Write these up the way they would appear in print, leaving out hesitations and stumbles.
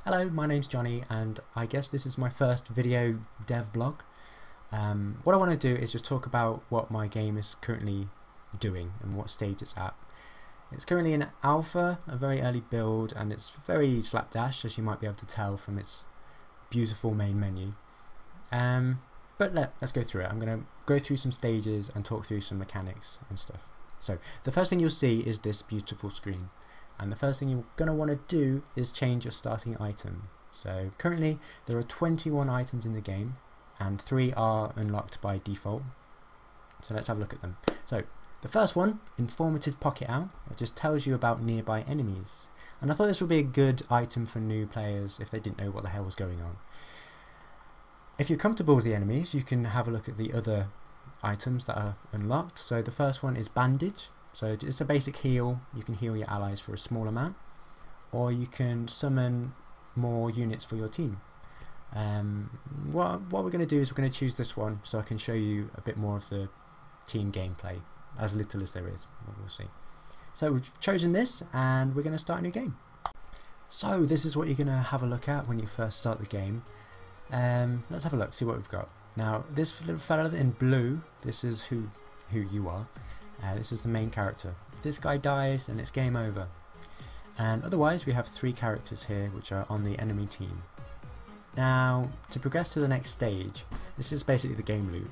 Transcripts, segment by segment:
Hello, my name's Johnny and I guess this is my first video dev blog. What I want to do is just talk about what my game is currently doing and what stage it's at. It's currently in alpha, a very early build, and it's very slapdash, as you might be able to tell from its beautiful main menu. But let's go through it. I'm going to go through some stages and talk through some mechanics and stuff. So the first thing you'll see is this beautiful screen. And the first thing you're going to want to do is change your starting item. So currently there are 21 items in the game and 3 are unlocked by default. So let's have a look at them. So the first one, Informative Pocket Owl, it just tells you about nearby enemies. And I thought this would be a good item for new players if they didn't know what the hell was going on. If you're comfortable with the enemies, you can have a look at the other items that are unlocked. So the first one is Bandage. So it's a basic heal. You can heal your allies for a small amount, or you can summon more units for your team. What we're going to do is we're going to choose this one so I can show you a bit more of the team gameplay, as little as there is. We'll see. So we've chosen this and we're going to start a new game. So this is what you're going to have a look at when you first start the game. Let's have a look, see what we've got. Now this little fella in blue, this is who you are. This is the main character. If this guy dies, then it's game over. And otherwise we have 3 characters here which are on the enemy team. Now to progress to the next stage, this is basically the game loop.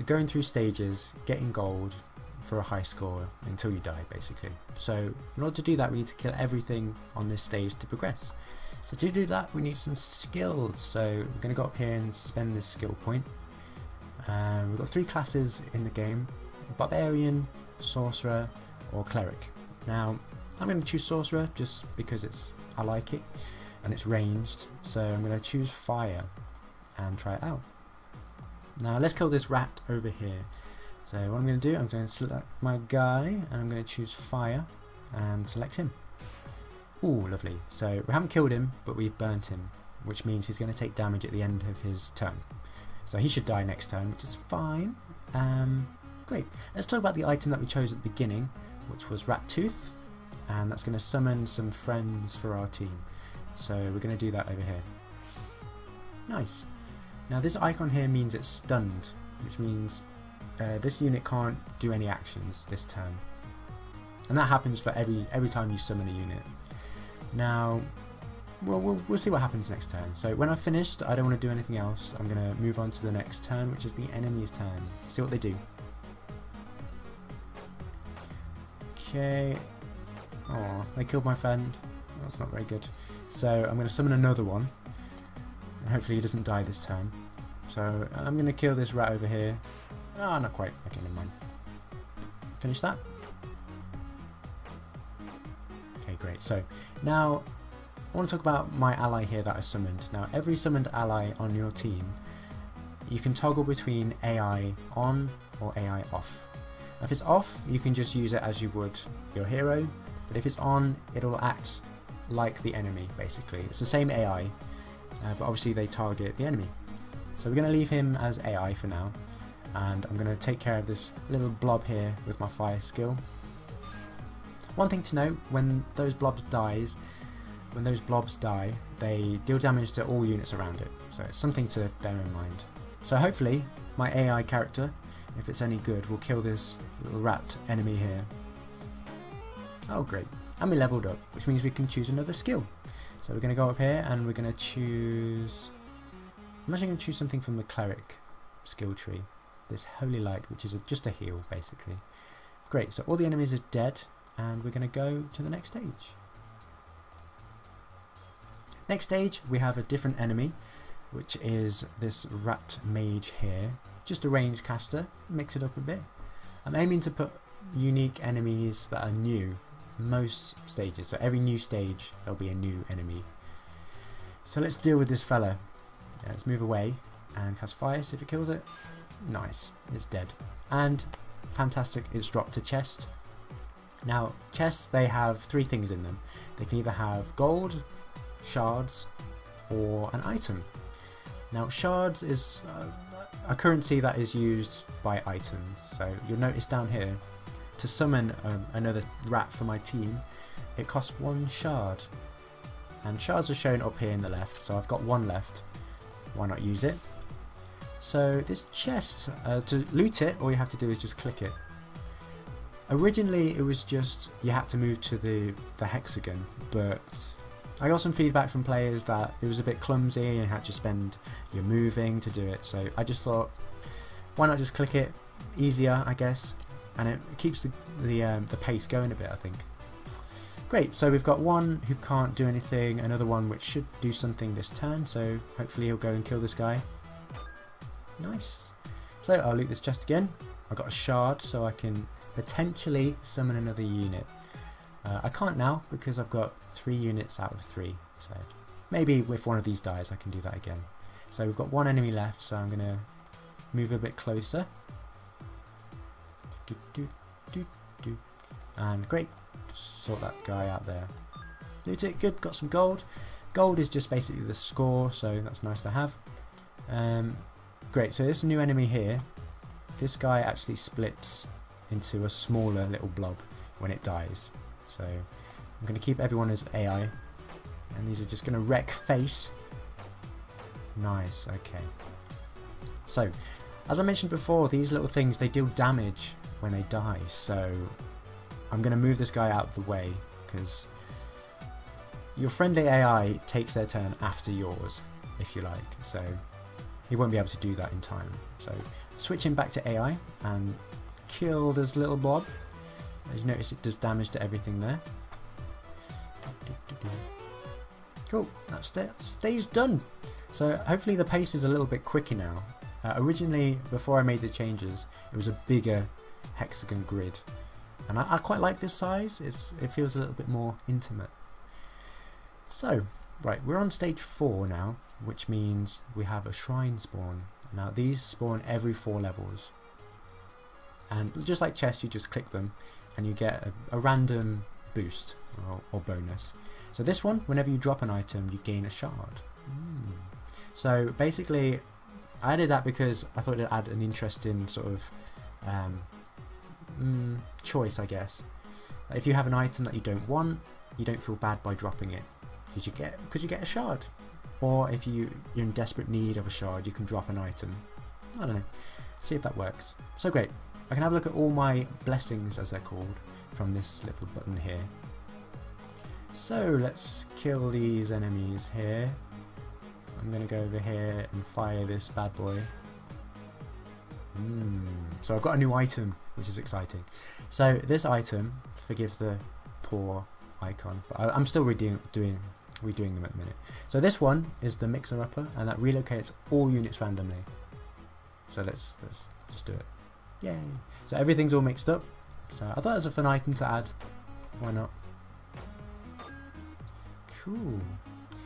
Going through stages, getting gold for a high score until you die basically. So in order to do that we need to kill everything on this stage to progress. So to do that we need some skills. So we're going to go up here and spend this skill point. We've got 3 classes in the game: Barbarian, Sorcerer or Cleric. Now I'm going to choose Sorcerer just because I like it and it's ranged, so I'm going to choose Fire and try it out. Now let's kill this rat over here. So what I'm going to do, I'm going to select my guy and I'm going to choose Fire and select him. Ooh, lovely. So we haven't killed him, but we've burnt him, which means he's going to take damage at the end of his turn. So he should die next turn, which is fine. Great. Let's talk about the item that we chose at the beginning, which was Rat Tooth, and that's going to summon some friends for our team. So we're going to do that over here. Nice. Now this icon here means it's stunned, which means this unit can't do any actions this turn, and that happens for every time you summon a unit. Now we'll see what happens next turn. So when I've finished, I don't want to do anything else. I'm going to move on to the next turn, which is the enemy's turn. See what they do. Okay. Oh, they killed my friend. That's not very good. So I'm going to summon another one, and hopefully he doesn't die this turn. So I'm going to kill this rat over here. Ah, not quite. Okay, never mind. Finish that. Okay, great. So now I want to talk about my ally here that I summoned. Now every summoned ally on your team, you can toggle between AI on or AI off. Now if it's off, you can just use it as you would your hero, but if it's on, it'll act like the enemy basically. It's the same AI, but obviously they target the enemy. So we're going to leave him as AI for now, and I'm going to take care of this little blob here with my fire skill. One thing to note, when those blobs die, they deal damage to all units around it, so it's something to bear in mind. So hopefully my AI character, if it's any good, will kill this little rat enemy here. Oh great, and we leveled up, which means we can choose another skill. So we're going to go up here and we're going to choose, I'm actually going to choose something from the Cleric skill tree, this Holy Light, which is just a heal basically. Great, so all the enemies are dead and we're going to go to the next stage. Next stage we have a different enemy, which is this rat mage here. Just a ranged caster, mix it up a bit. I'm aiming to put unique enemies that are new most stages, so every new stage there'll be a new enemy. So let's deal with this fella. Yeah, let's move away and cast fire, see if it kills it. Nice, it's dead. And fantastic, it's dropped to chest. Now chests, they have 3 things in them. They can either have gold, shards or an item. Now shards is a currency that is used by items, so you'll notice down here to summon another rat for my team, it costs 1 shard. and shards are shown up here in the left, so I've got one left. Why not use it? So this chest, to loot it, all you have to do is just click it. Originally it was just you had to move to the hexagon, but I got some feedback from players that it was a bit clumsy and you had to spend your moving to do it, so I just thought, why not just click it? Easier, I guess, and it keeps the pace going a bit, I think. Great, so we've got one who can't do anything, another one which should do something this turn, so hopefully he'll go and kill this guy. Nice. So I'll loot this chest again. I've got a shard, so I can potentially summon another unit. I can't now because I've got 3 units out of 3, so maybe if one of these dies I can do that again. So we've got one enemy left, so I'm going to move a bit closer. And great, just sort that guy out there. Loot it, good, got some gold. Gold is just basically the score, so that's nice to have. Great, so this new enemy here, this guy actually splits into a smaller little blob when it dies. So I'm going to keep everyone as AI, and these are just going to wreck face. Nice, okay. So, as I mentioned before, these little things, they deal damage when they die, so I'm going to move this guy out of the way, because your friendly AI takes their turn after yours, if you like, so he won't be able to do that in time. So switching back to AI and kill this little blob. As you notice, it does damage to everything there. Cool, that's the stage done. So hopefully the pace is a little bit quicker now. Originally, before I made the changes, it was a bigger hexagon grid, and I quite like this size. It feels a little bit more intimate. So, right, we're on stage 4 now, which means we have a shrine spawn. Now these spawn every 4 levels, and just like chests, you just click them and you get a random boost or bonus. So this one, whenever you drop an item, you gain a shard. So basically I added that because I thought it'd add an interesting sort of choice, I guess. If you have an item that you don't want, you don't feel bad by dropping it because you get a shard. Or if you're in desperate need of a shard, you can drop an item. I don't know. See if that works. So great. I can have a look at all my blessings, as they're called, from this little button here. So let's kill these enemies here. I'm going to go over here and fire this bad boy. So I've got a new item, which is exciting. So this item, forgive the poor icon, but I'm still redoing them at the minute. So this one is the mixer upper, and that relocates all units randomly. So let's just do it. Yay! So everything's all mixed up. So I thought it was a fun item to add. Why not? Cool.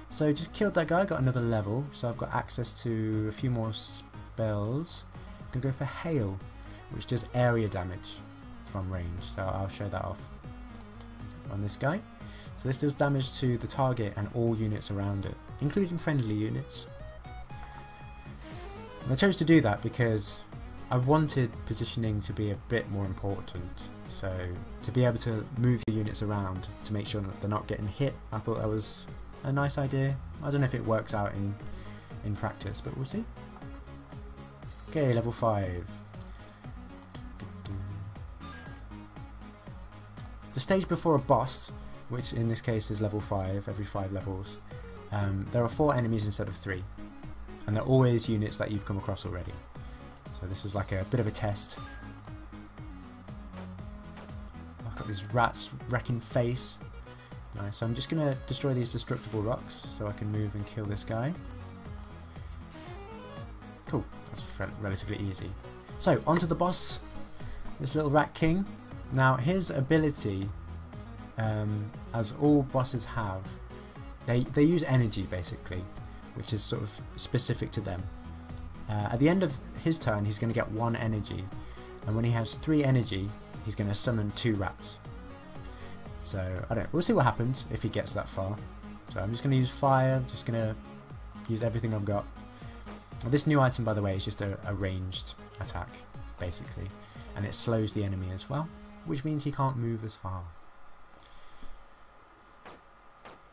So just killed that guy, got another level, so I've got access to a few more spells. I'm going to go for Hail, which does area damage from range, so I'll show that off on this guy. So this does damage to the target and all units around it, including friendly units. And I chose to do that because I wanted positioning to be a bit more important, so to be able to move your units around to make sure that they're not getting hit, I thought that was a nice idea. I don't know if it works out in practice, but we'll see. Okay, level 5. The stage before a boss, which in this case is level 5, every 5 levels, there are 4 enemies instead of 3, and they're always units that you've come across already. So this is like a bit of a test. I've got these rats wrecking face. Nice, so I'm just going to destroy these destructible rocks so I can move and kill this guy. Cool, that's relatively easy. So, onto the boss, this little rat king. Now his ability, as all bosses have, they use energy basically, which is sort of specific to them. At the end of his turn he's going to get 1 energy, and when he has 3 energy he's going to summon 2 rats. So we'll see what happens if he gets that far. So I'm just going to use fire, I'm just going to use everything I've got. This new item, by the way, is just a ranged attack basically, and it slows the enemy as well, which means he can't move as far.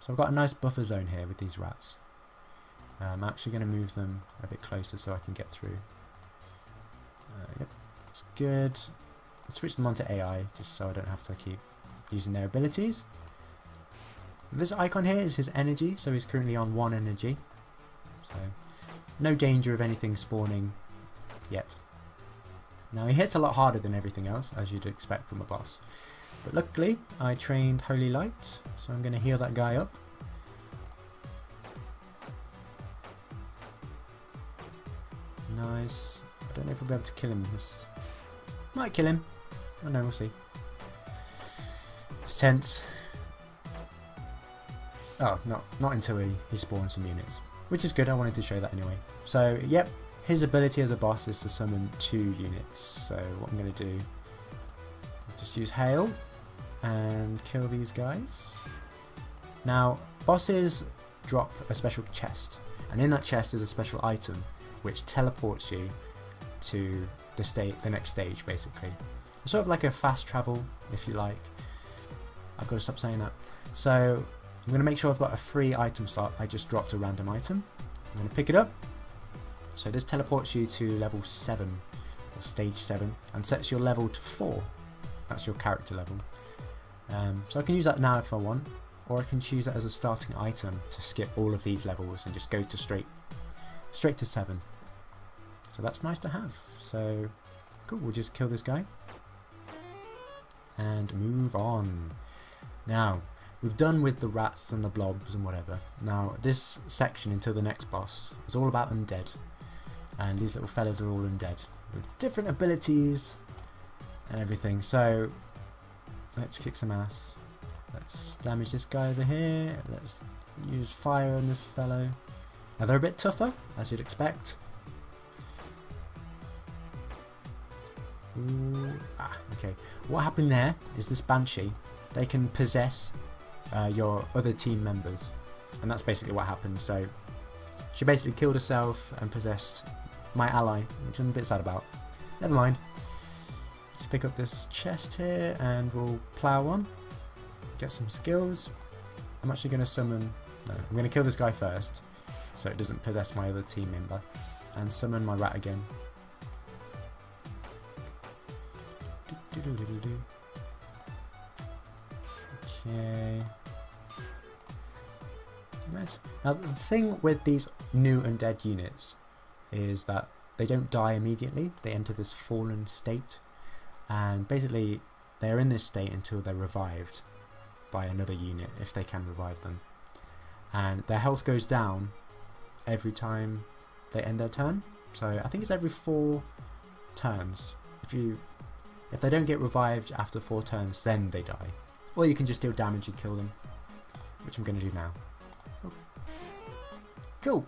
So I've got a nice buffer zone here with these rats. I'm actually going to move them a bit closer so I can get through. Yep, that's good. Switch them onto AI just so I don't have to keep using their abilities. This icon here is his energy, so he's currently on 1 energy. So no danger of anything spawning yet. Now he hits a lot harder than everything else, as you'd expect from a boss. But luckily I trained Holy Light, so I'm going to heal that guy up. Nice. I don't know if we'll be able to kill him. This might kill him. I don't know, we'll see. It's tense. Oh, not until he spawns some units. Which is good, I wanted to show that anyway. So, yep, his ability as a boss is to summon 2 units. So what I'm going to do is just use Hail and kill these guys. Now, bosses drop a special chest. And in that chest is a special item which teleports you to the next stage, basically. It's sort of like a fast travel, if you like. I've got to stop saying that. So I'm going to make sure I've got a free item slot. I just dropped a random item. I'm going to pick it up. So this teleports you to level 7, or stage 7, and sets your level to 4. That's your character level. So I can use that now if I want, or I can choose it as a starting item to skip all of these levels and just go to straight to 7. So that's nice to have. So cool, we'll just kill this guy and move on. Now we've done with the rats and the blobs and whatever. Now this section until the next boss is all about undead, and these little fellas are all undead with different abilities and everything. So let's kick some ass. Let's damage this guy over here. Let's use fire on this fellow. Now they're a bit tougher, as you'd expect. Ooh, okay. What happened there is this Banshee, they can possess your other team members, and that's basically what happened. So she basically killed herself and possessed my ally, which I'm a bit sad about. Never mind. Let's pick up this chest here and we'll plow on, get some skills. I'm actually going to summon, no, I'm going to kill this guy first so it doesn't possess my other team member, and summon my rat again. Okay. Nice. Now the thing with these new undead units is that they don't die immediately. They enter this fallen state, and basically they're in this state until they're revived by another unit, if they can revive them. And their health goes down every time they end their turn. So I think it's every 4 turns. If they don't get revived after 4 turns, then they die. Or you can just deal damage and kill them, which I'm going to do now. Oh. Cool.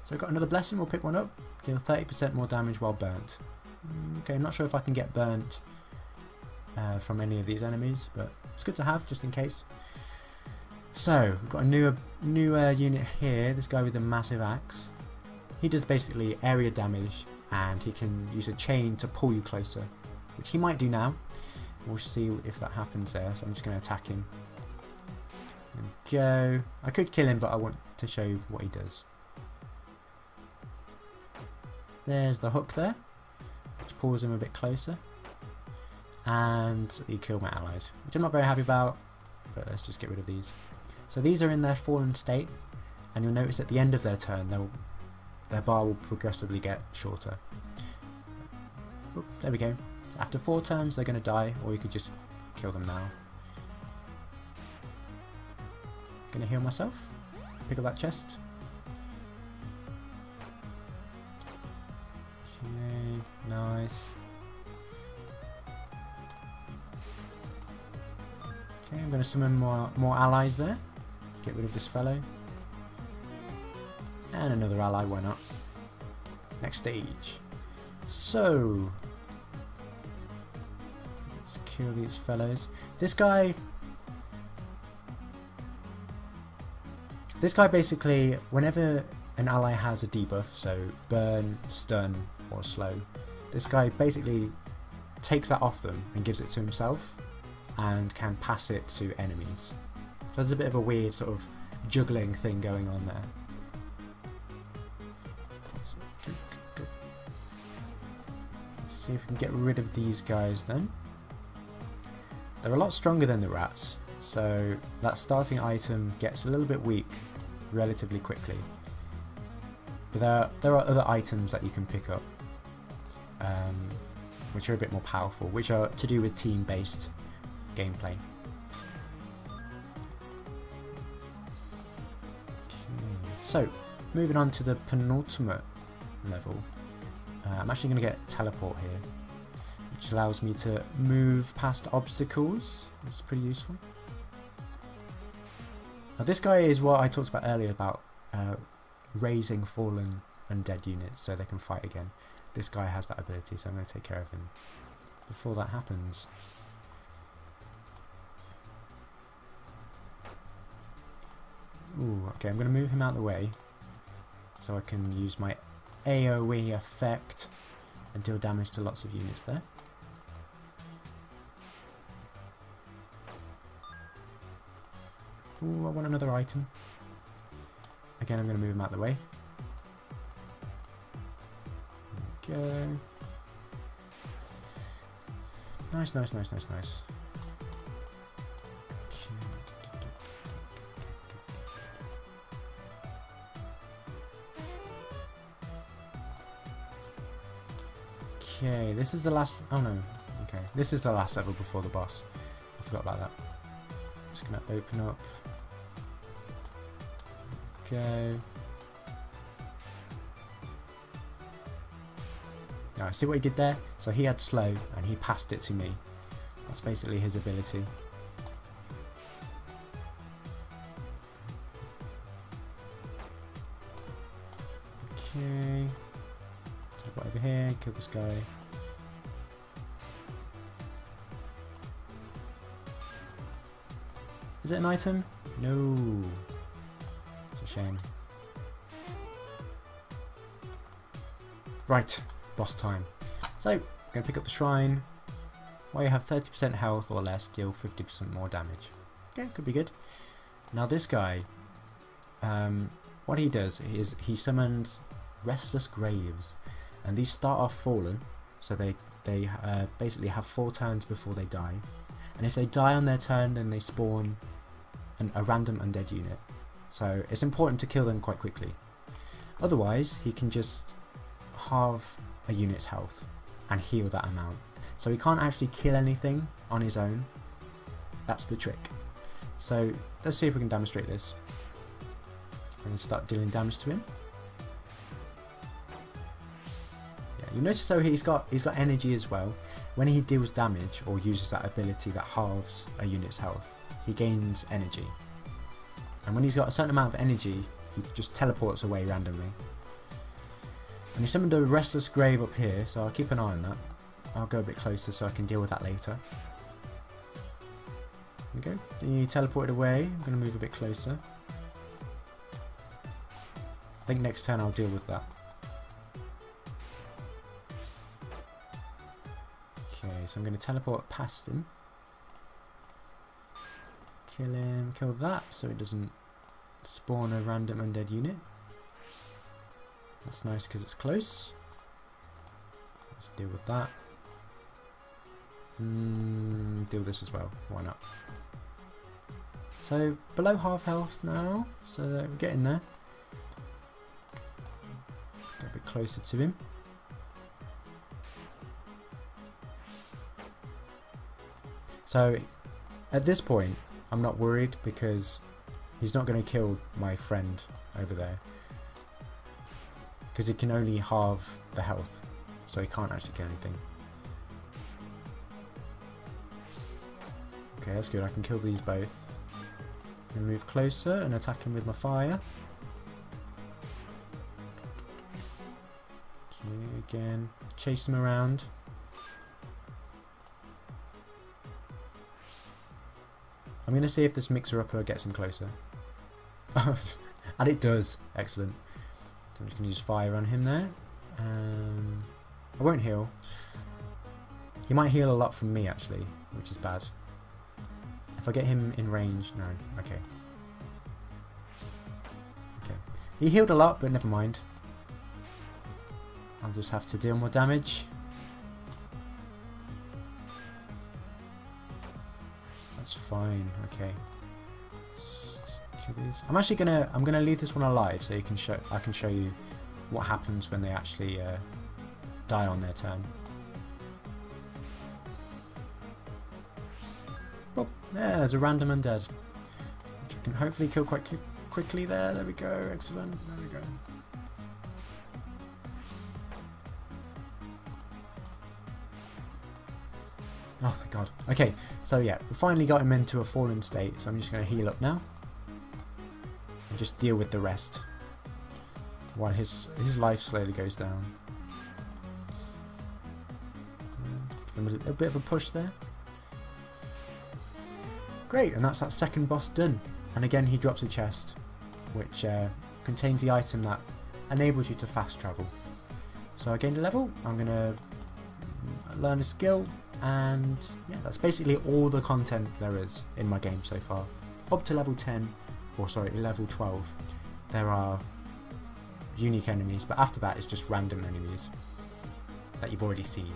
So I've got another blessing, we'll pick one up. Deal 30% more damage while burnt. Okay, I'm not sure if I can get burnt from any of these enemies, but it's good to have just in case. So we've got a newer unit here, this guy with a massive axe. He does basically area damage, and he can use a chain to pull you closer, which he might do now. We'll see if that happens there, so I'm just going to attack him. There we go. I could kill him, but I want to show you what he does. There's the hook there, which pulls him a bit closer. And he killed my allies, which I'm not very happy about, but let's just get rid of these. So these are in their fallen state, and you'll notice at the end of their turn, their bar will progressively get shorter. Oop, there we go. After 4 turns they're going to die, or you could just kill them now. Gonna heal myself, pick up that chest. Okay, nice. Okay, I'm going to summon more allies there. Get rid of this fellow. And another ally, why not? Next stage. So let's kill these fellows. This guy basically, whenever an ally has a debuff, so burn, stun or slow, this guy basically takes that off them and gives it to himself and can pass it to enemies. So there's a bit of a weird sort of juggling thing going on there. Let's see if we can get rid of these guys then. They're a lot stronger than the rats, so that starting item gets a little bit weak relatively quickly. But there are other items that you can pick up, which are a bit more powerful, which are to do with team-based gameplay. So, moving on to the penultimate level, I'm actually going to get teleport here, which allows me to move past obstacles, which is pretty useful. Now this guy is what I talked about earlier about raising fallen undead units so they can fight again. This guy has that ability, so I'm going to take care of him before that happens. Ooh, okay, I'm going to move him out of the way so I can use my AoE effect and deal damage to lots of units there. Ooh, I want another item. Again, I'm going to move him out of the way. There we go. Nice, nice, nice, nice, nice. Okay, this is the last... Oh no, okay. This is the last level before the boss. I forgot about that. I'm just going to open up. Okay. Now, see what he did there? So he had slow and he passed it to me. That's basically his ability. Okay. Teleport over here, kill this guy. Is it an item? No. It's a shame. Right, boss time. So, I'm going to pick up the shrine. While you have 30% health or less, deal 50% more damage. Okay, could be good. Now this guy, what he does is he summons restless graves. And these start off fallen, so they basically have 4 turns before they die. And if they die on their turn, then they spawn a random undead unit. So it's important to kill them quite quickly. Otherwise, he can just halve a unit's health and heal that amount. So he can't actually kill anything on his own. That's the trick. So let's see if we can demonstrate this. And start dealing damage to him. You notice though he's got energy as well. When he deals damage or uses that ability that halves a unit's health, he gains energy. And when he's got a certain amount of energy, he just teleports away randomly. And he summoned a restless grave up here, so I'll keep an eye on that. I'll go a bit closer so I can deal with that later. There we go. He teleported away. I'm going to move a bit closer. I think next turn I'll deal with that. Okay, so I'm going to teleport past him. Kill him, kill that so it doesn't spawn a random undead unit. That's nice because it's close. Let's deal with that. Deal with this as well, why not? So below half health now, so we're getting there. Go a bit closer to him. So at this point I'm not worried because he's not going to kill my friend over there, because he can only halve the health, so he can't actually kill anything. Okay, that's good, I can kill these both. And move closer and attack him with my fire. Okay, again, chase him around. I'm going to see if this mixer-upper gets him closer. And it does. Excellent. So I'm just going to use fire on him there. I won't heal. He might heal a lot from me actually, which is bad. If I get him in range, no. Okay. He healed a lot, but never mind. I'll just have to deal more damage. That's fine. Okay. Kill these. I'm gonna leave this one alive so I can show you what happens when they actually die on their turn. Oh, yeah, there's a random undead, which I can hopefully kill quite quickly there. There we go. Excellent. There we go. Oh thank God. Okay, so yeah, we finally got him into a fallen state, so I'm just going to heal up now and just deal with the rest while his life slowly goes down. Give him a little bit of a push there. Great, and that's that second boss done. And again, he drops a chest, which contains the item that enables you to fast travel. So I gained a level. I'm going to learn a skill. And yeah, that's basically all the content there is in my game so far. Up to level 10, or sorry, level 12, there are unique enemies, but after that it's just random enemies that you've already seen.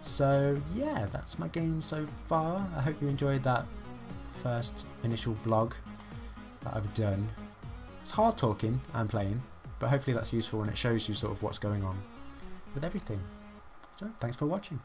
So yeah, that's my game so far. I hope you enjoyed that first initial blog that I've done. It's hard talking and playing, but hopefully that's useful and it shows you sort of what's going on with everything. So thanks for watching.